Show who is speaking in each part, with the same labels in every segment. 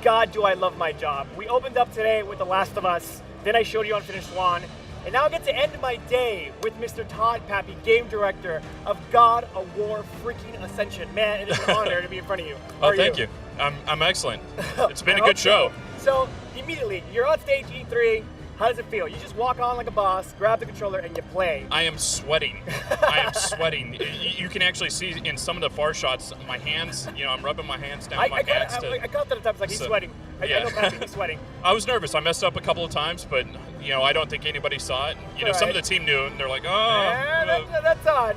Speaker 1: God, do I love my job. We opened up today with The Last of Us, then I showed you Unfinished Swan, and now I get to end my day with Mr. Todd Pappy, game director of God of War freaking Ascension. Man, it is an honor to be in front of you.
Speaker 2: Oh, thank you. I'm excellent. It's been a good show.
Speaker 1: So, immediately, you're on stage E3. How does it feel? You just walk on like a boss, grab the controller, and you play.
Speaker 2: I am sweating. I am sweating. You can actually see in some of the far shots, my hands, I'm rubbing my hands down my pants.
Speaker 1: I got that at times, like he's sweating. I know Pappy, he's sweating.
Speaker 2: I was nervous. I messed up a couple of times, but, I don't think anybody saw it. Some of the team knew, and they're like,
Speaker 1: that's odd.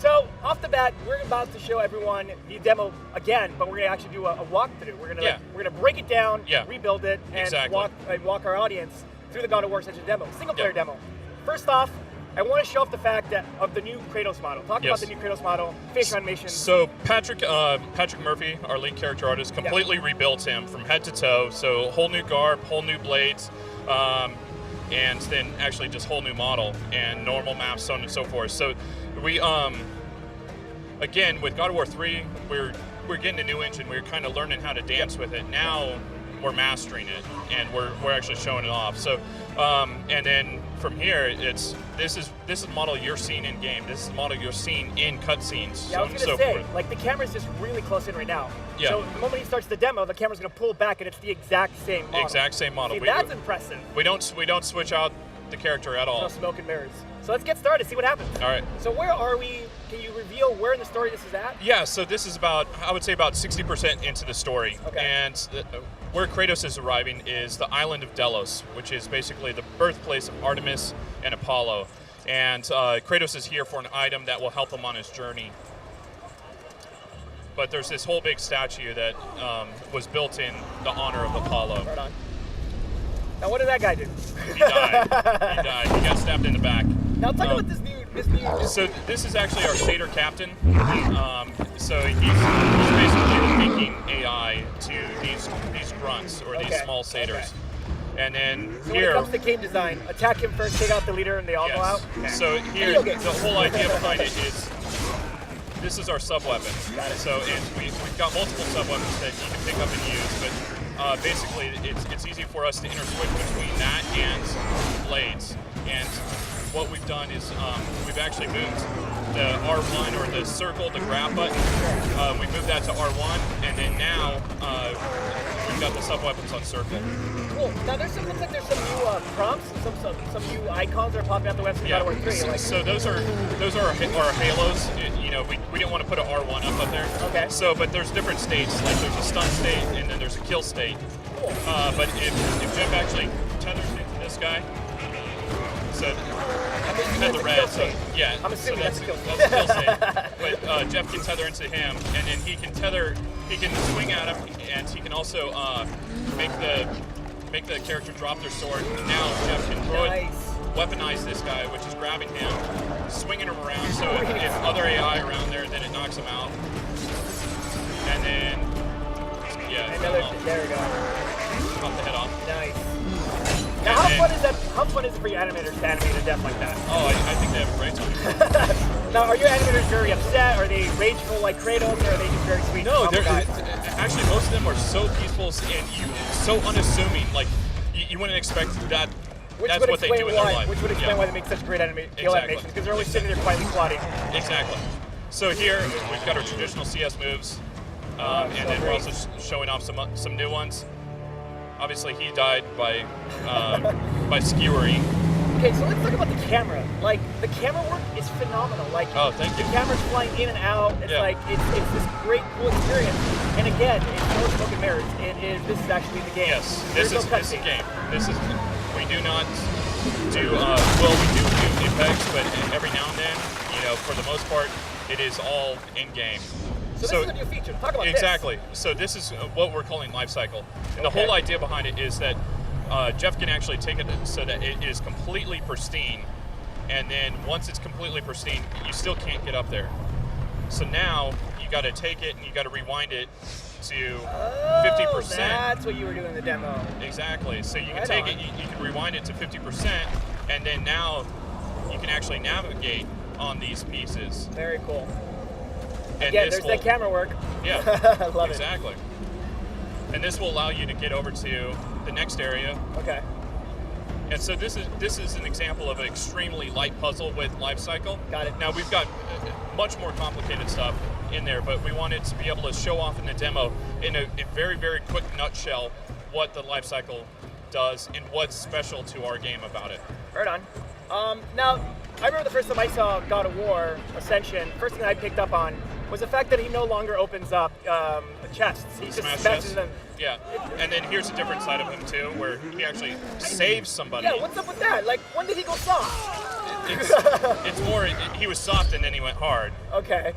Speaker 1: So, off the bat, we're about to show everyone the demo again, but we're going to actually do a walkthrough. We're going to break it down, rebuild it, and walk our audience through the God of War Ascension demo, single-player demo. First off, I want to show off the fact of the new Kratos model. Talk about the new Kratos model, facial animation.
Speaker 2: So Patrick Murphy, our lead character artist, completely rebuilt him from head to toe. So whole new garb, whole new blades, and then actually just whole new model and normal maps, so on and so forth. So we, again, with God of War 3, we're getting a new engine. We're kind of learning how to dance with it. Now we're mastering it, and we're actually showing it off. So, and then from here, this is the model you're seeing in game. This is the model you're seeing in cutscenes.
Speaker 1: Yeah, I was gonna say, like the camera's just really close in right now.
Speaker 2: Yeah.
Speaker 1: So the moment he starts the demo, the camera's gonna pull back, and it's the exact same model.
Speaker 2: Exact same model.
Speaker 1: See, that's impressive.
Speaker 2: We don't switch out the character at all.
Speaker 1: No smoke and mirrors. So let's get started. See what happens.
Speaker 2: All right.
Speaker 1: So where are we? Can you reveal where in the story this is at?
Speaker 2: Yeah. So this is about 60% into the story.
Speaker 1: Okay.
Speaker 2: And where Kratos is arriving is the island of Delos, which is basically the birthplace of Artemis and Apollo. And Kratos is here for an item that will help him on his journey. But there's this whole big statue that was built in the honor of Apollo.
Speaker 1: Right on. Now, what did that guy do?
Speaker 2: He died. He got stabbed in the back.
Speaker 1: Now, talk about this new.
Speaker 2: So this is actually our satyr captain. So he's basically making AI to these grunts or these small satyrs. And then
Speaker 1: so
Speaker 2: here,
Speaker 1: when it comes to game design, attack him first, take out the leader, and they all go out. Okay.
Speaker 2: So here, the whole idea behind it is this is our sub weapon. So we've got multiple sub weapons that you can pick up and use, but basically it's easy for us to interswitch between that and blades. And what we've done is we've actually moved the R1 or the circle, the grab button. We moved that to R1, and then now we've got the sub weapons on circle.
Speaker 1: Cool. Now looks like there's some new prompts, some new icons that are popping out the website. God of War 3.
Speaker 2: So those are our halos. We didn't want to put an R1 up there.
Speaker 1: Okay.
Speaker 2: So, but there's different states. Like there's a stun state, and then there's a kill state.
Speaker 1: Cool.
Speaker 2: But if Jeff actually tethers into this guy, so tether red. So yeah.
Speaker 1: I'm assuming that's a kill state.
Speaker 2: That's a kill state. But Jeff can tether into him, and then he can swing at him, and he can also make the character drop their sword. Now Jeff can throw it, weaponize this guy, which is grabbing him, swinging him around, so if other AI around there, then it knocks him out. And then,
Speaker 1: there we go.
Speaker 2: Chop the head off.
Speaker 1: Nice. Now, how fun is it for your animators to animate a death like that?
Speaker 2: Oh, I think they have a great time.
Speaker 1: Now, are your animators very upset? Are they rageful like Kratos, or are they just very sweet?
Speaker 2: No, actually, most of them are so peaceful and so unassuming. Like, you wouldn't expect that. That's what they do in their life.
Speaker 1: Which would explain why they make such great animations, because they're always sitting there quietly plotting.
Speaker 2: Exactly. So here, we've got our traditional CS moves, and then we're also showing off some new ones. Obviously, he died by skewering.
Speaker 1: Okay, so let's talk about the camera. Like, the camera work is phenomenal. Like,
Speaker 2: thank you.
Speaker 1: The camera's flying in and out. It's like it's this great, cool experience. And again, it's no smoke and mirrors. This is actually the game.
Speaker 2: Yes, this is the game. We do not do we do Apex, but every now and then, for the most part, it is all in game.
Speaker 1: So this is a new feature. Talk about
Speaker 2: exactly. So this is what we're calling life cycle. And the whole idea behind it is that Jeff can actually take it so that it is completely pristine. And then once it's completely pristine, you still can't get up there. So now you got to take it and you got to rewind it to 50%.
Speaker 1: That's what you were doing in the demo.
Speaker 2: Exactly. So you can take it, you can rewind it to 50%, and then now you can actually navigate on these pieces.
Speaker 1: Very cool.
Speaker 2: And
Speaker 1: again, there's that camera work.
Speaker 2: Yeah.
Speaker 1: I love
Speaker 2: exactly. And this will allow you to get over to the next area.
Speaker 1: Okay.
Speaker 2: And so this is an example of an extremely light puzzle with life cycle.
Speaker 1: Got it.
Speaker 2: Now we've got much more complicated stuff in there, but we wanted to be able to show off in the demo in a very, very quick nutshell what the life cycle does and what's special to our game about it.
Speaker 1: Right on. Now, I remember the first time I saw God of War Ascension, first thing I picked up on was the fact that he no longer opens up chests. He just smashes them.
Speaker 2: Yeah, and then here's a different side of him too, where he actually saves somebody.
Speaker 1: Yeah, what's up with that? Like, when did he go soft?
Speaker 2: It's more, he was soft and then he went hard.
Speaker 1: Okay.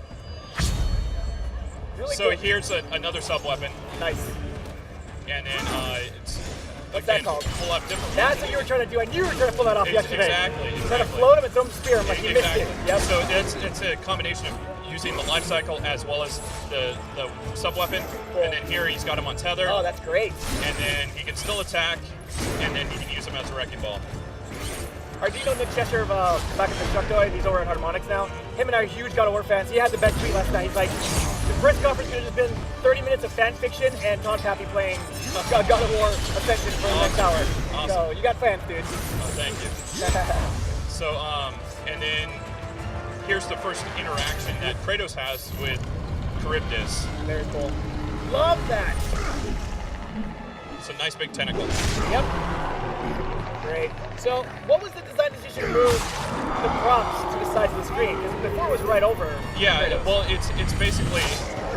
Speaker 1: Really
Speaker 2: so
Speaker 1: cool.
Speaker 2: Here's another sub-weapon.
Speaker 1: Nice.
Speaker 2: And then it's...
Speaker 1: What's that called?
Speaker 2: Pull up different
Speaker 1: That's what you were trying to do. I knew you were trying to pull that off yesterday.
Speaker 2: Exactly.
Speaker 1: Trying to float him and throw him spear him like he missed it. Yep.
Speaker 2: So it's a combination of using the life cycle as well as the sub-weapon.
Speaker 1: Cool.
Speaker 2: And then here he's got him on tether.
Speaker 1: Oh, that's great.
Speaker 2: And then he can still attack, and then he can use him as a wrecking ball.
Speaker 1: Do you know Nick Cheshire of back at Destructoid? He's over at Harmonix now. Him and I are huge God of War fans. He had the best tweet last night. He's like, the press conference could have just been 30 minutes of fan fiction and Tom Pappy playing God of War Ascension for the next hour.
Speaker 2: Awesome.
Speaker 1: So you got fans, dude.
Speaker 2: Oh, thank you. So, and then here's the first interaction that Kratos has with Charybdis.
Speaker 1: Very cool. Love that.
Speaker 2: It's a nice big tentacle.
Speaker 1: Yep. Great. So, what was the design decision to move the props to the sides of the screen? Because before it was right over.
Speaker 2: Yeah, well, it's basically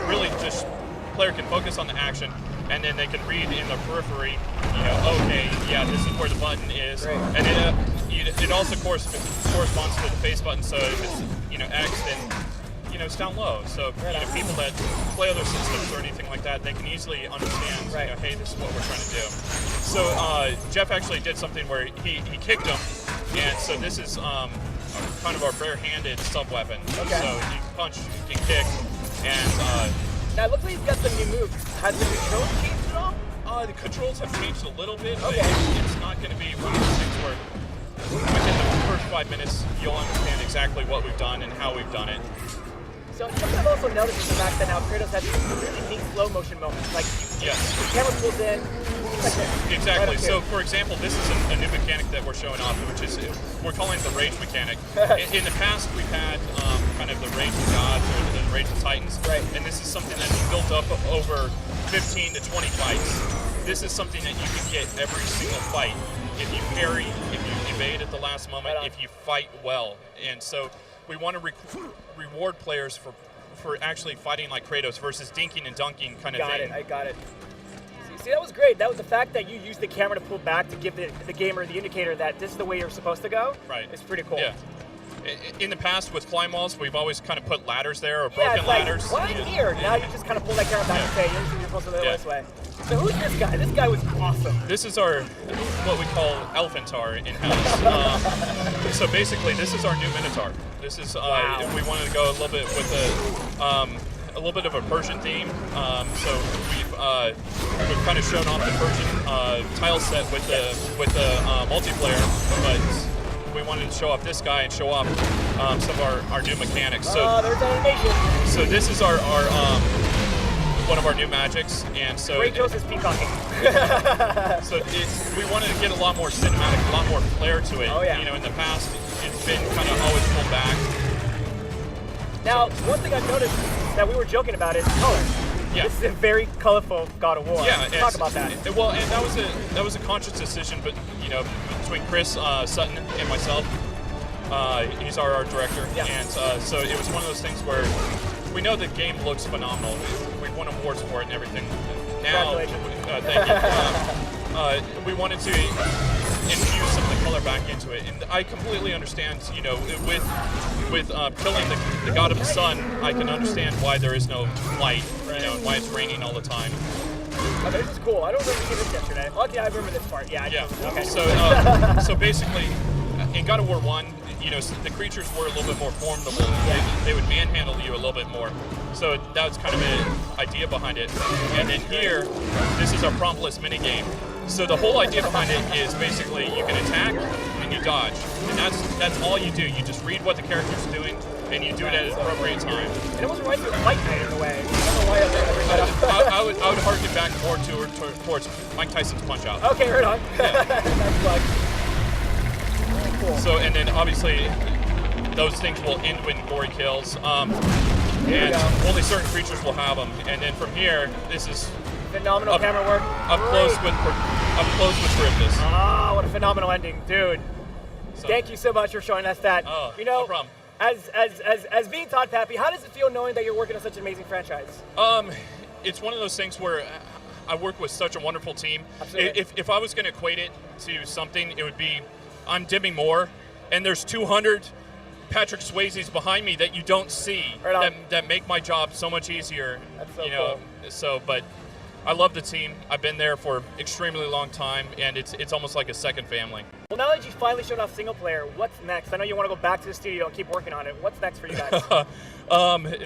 Speaker 2: really just player can focus on the action, and then they can read in the periphery, okay, yeah, this is where the button is.
Speaker 1: Great.
Speaker 2: And it also corresponds to the face button, so if it's, X, then, it's down low. So, people that play other systems or anything like that, they can easily understand, hey, this is what we're trying to do. So, Jeff actually did something where he kicked him, and so this is kind of our bare-handed sub-weapon.
Speaker 1: Okay.
Speaker 2: So, you can punch, you can kick, and...
Speaker 1: now, it looks like he's got some new moves. Has the controls changed at all?
Speaker 2: The controls have changed a little bit, but
Speaker 1: okay.
Speaker 2: it's not going to be one of those things where within the first 5 minutes, you'll understand exactly what we've done and how we've done it.
Speaker 1: So something I've also noticed is the fact that now Kratos has these really neat slow motion moments. Like, the camera pulls in.
Speaker 2: Exactly. So, for example, this is a new mechanic that we're showing off, which is, we're calling it the Rage mechanic. In the past, we've had kind of the Rage of Gods or the Rage of Titans.
Speaker 1: Right.
Speaker 2: And this is something that's built up over 15 to 20 fights. This is something that you can get every single fight. If you parry, if you evade at the last moment, if you fight well. And so we want to reward players for actually fighting like Kratos versus dinking and dunking kind of thing.
Speaker 1: I got it. See, that was great. That was the fact that you used the camera to pull back to give the gamer the indicator that this is the way you're supposed to go.
Speaker 2: Right.
Speaker 1: It's pretty cool.
Speaker 2: Yeah. In the past with climb walls, we've always kind of put ladders there or broken ladders.
Speaker 1: Why here? Now you just kind of pull that camera back and say, you're supposed to go this way. So who's this guy? This guy was awesome.
Speaker 2: This is our, what we call Elephantar in-house. So basically, this is our new Minotaur. This is, we wanted to go a little bit with a little bit of a Persian theme. So we've kind of shown off the Persian tile set with the multiplayer, but we wanted to show off this guy and show off some of our new mechanics. So
Speaker 1: there's animation.
Speaker 2: So this is our one of our new magics, and so
Speaker 1: Kratos is peacocking.
Speaker 2: So we wanted to get a lot more cinematic, a lot more flair to it.
Speaker 1: Oh yeah.
Speaker 2: In the past, it's been kind of always pulled back.
Speaker 1: Now, one thing I've noticed that we were joking about is color.
Speaker 2: Yeah.
Speaker 1: This is a very colorful God of War.
Speaker 2: Yeah.
Speaker 1: Talk about that.
Speaker 2: Well, and that was a conscious decision, but between Chris Sutton and myself. He's our art director, and so it was one of those things where we know the game looks phenomenal. We've won awards for it and everything. Now, thank you. We wanted to infuse some of the color back into it, and I completely understand. With killing the god of the sun, I can understand why there is no light. And why it's raining all the time.
Speaker 1: Oh, this is cool. I don't remember seeing this yesterday. Oh, yeah, I remember this part. Yeah. Okay.
Speaker 2: So basically, in God of War 1, the creatures were a little bit more formidable. They would manhandle you a little bit more. So that was kind of an idea behind it. And then here, this is our promptless minigame. So the whole idea behind it is basically you can attack and you dodge. And that's all you do. You just read what the character's doing, and you do it at an appropriate time.
Speaker 1: And it wasn't right to fight night in a way. I don't know why
Speaker 2: I would harken back more towards Mike Tyson's Punch-Out.
Speaker 1: Okay, right on.
Speaker 2: Yeah.
Speaker 1: That's fun. Very cool.
Speaker 2: So, and then obviously, those things will end when Gory kills. And only certain creatures will have them. And then from here, this is
Speaker 1: phenomenal camera work.
Speaker 2: Up close with Charybdis.
Speaker 1: Ah, what a phenomenal ending, dude. So, thank you so much for showing us that.
Speaker 2: Oh,
Speaker 1: you know,
Speaker 2: no problem.
Speaker 1: As being Todd Pappy, how does it feel knowing that you're working on such an amazing franchise?
Speaker 2: It's one of those things where I work with such a wonderful team.
Speaker 1: Absolutely.
Speaker 2: If I was going to equate it to something, it would be I'm Demi Moore, and there's 200 Patrick Swayze's behind me that you don't see that make my job so much easier.
Speaker 1: That's so
Speaker 2: cool. So, but I love the team. I've been there for extremely long time, and it's almost like a second family.
Speaker 1: Well, now that you finally showed off single player, what's next? I know you want to go back to the studio and keep working on it. What's next for you guys?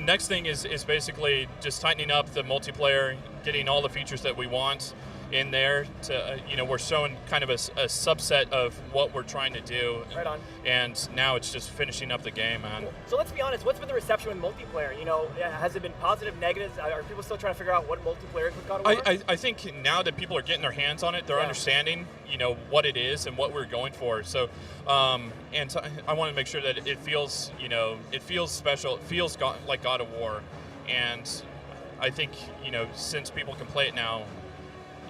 Speaker 2: Next thing is basically just tightening up the multiplayer, getting all the features that we want in there. To we're showing kind of a subset of what we're trying to do.
Speaker 1: Right on.
Speaker 2: And now it's just finishing up the game, man.
Speaker 1: So let's be honest. What's been the reception with multiplayer? Has it been positive, negatives? Are people still trying to figure out what multiplayer is with God of War?
Speaker 2: I think now that people are getting their hands on it, they're understanding, what it is and what we're going for. So, I want to make sure that it feels, it feels special. It feels like God of War, and I think, since people can play it now.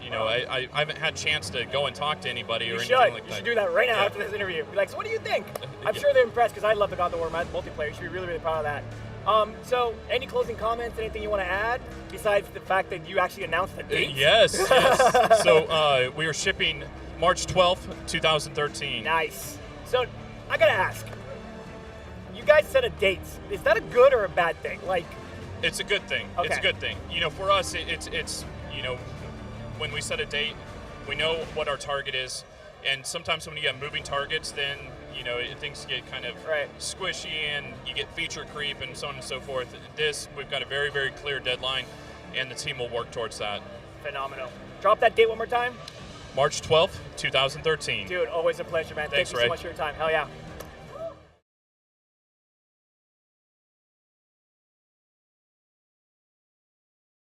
Speaker 2: I haven't had a chance to go and talk to anybody or anything like that.
Speaker 1: You should do that right now after this interview. Be like, so what do you think? I'm sure they're impressed because I love the God of War multiplayer. You should be really, really proud of that. So, any closing comments, anything you want to add besides the fact that you actually announced the date?
Speaker 2: Yes. So, we are shipping March 12th, 2013.
Speaker 1: Nice. So, I got to ask, you guys set a date. Is that a good or a bad thing?
Speaker 2: It's a good thing.
Speaker 1: Okay.
Speaker 2: It's a good thing. For us, it's when we set a date, we know what our target is, and sometimes when you have moving targets, then things get kind of squishy, and you get feature creep and so on and so forth. We've got a very, very clear deadline, and the team will work towards that.
Speaker 1: Phenomenal. Drop that date one more time.
Speaker 2: March 12th, 2013.
Speaker 1: Dude, always a pleasure, man.
Speaker 2: Thanks,
Speaker 1: Thank you so much for your time. Hell yeah.